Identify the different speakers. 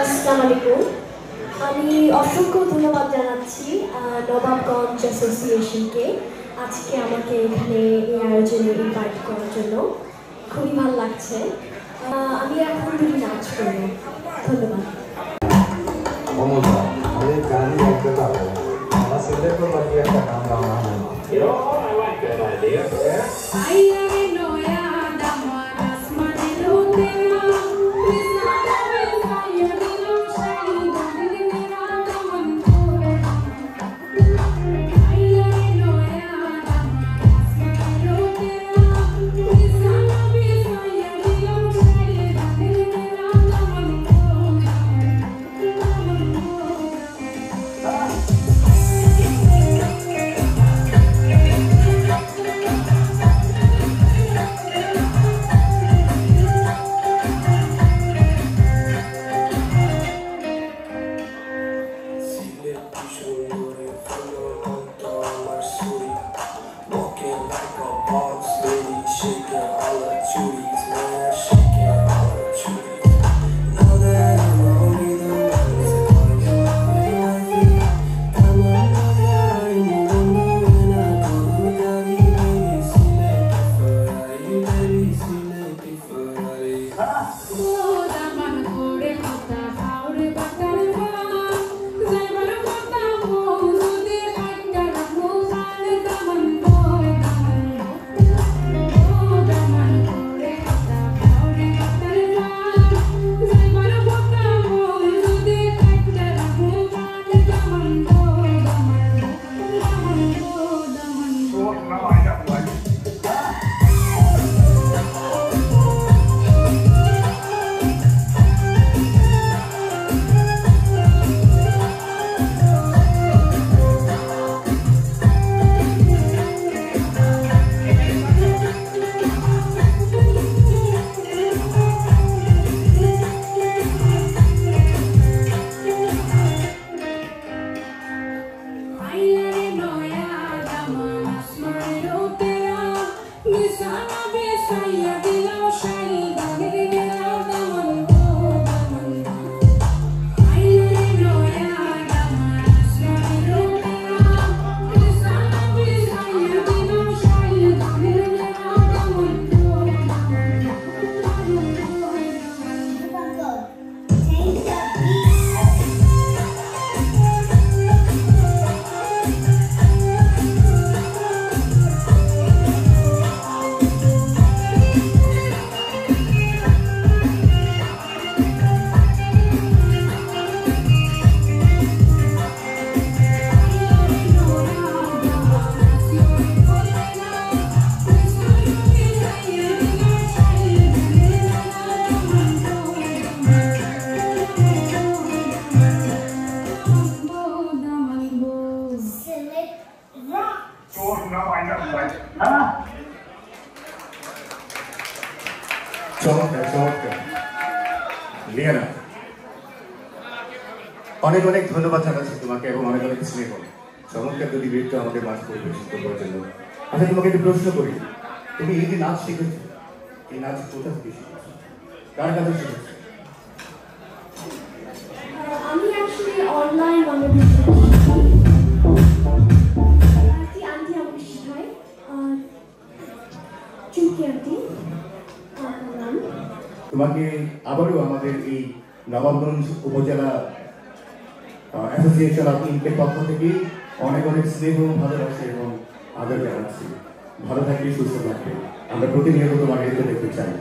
Speaker 1: আসসালামু আলাইকুম। আমি অসংখ্য ধন্যবাদ জানাচ্ছি নবাবগঞ্জ অ্যাসোসিয়েশনকে আজকে আমাকে এখানে এই আয়োজনে ইনভাইট করার জন্য। খুবই ভালো লাগছে। আমি এখন দুটি নাচ করব। ধন্যবাদ।
Speaker 2: মমতা আমাদের গানই একটা পাবো আমরা সিলেক্ট করবো কি একটা গান গাওয়া হয় না I like that idea. অনেক অনেক ধন্যবাদ জানাচ্ছি তোমাকে এবং অনেক অনেক স্নেহ চমৎকার দুটি নৃত্য আমাদের মাঝে পরিবেশন করার জন্য। আচ্ছা, তোমাকে একটু প্রশ্ন করি, তুমি এই যে নাচ শিখেছো, এই নাচ কোথা থেকে শিখেছো, কার কাছে শিখেছো?
Speaker 1: আমি আসলে অনলাইন আন্টি আমাকে শেখায় চুমকি আন্টি।
Speaker 3: তোমাকে আবারও আমাদের এই নবাবগঞ্জ উপজেলা অ্যাসোসিয়েশন অফ ইনকের পক্ষ থেকে অনেক অনেক স্নেহ, ভালোবাসা এবং আদর জানাচ্ছি। ভালো থাকবে, সুস্থ থাকবে। আমরা প্রতিনিয়ত তোমার নৃত্য দেখতে চাই।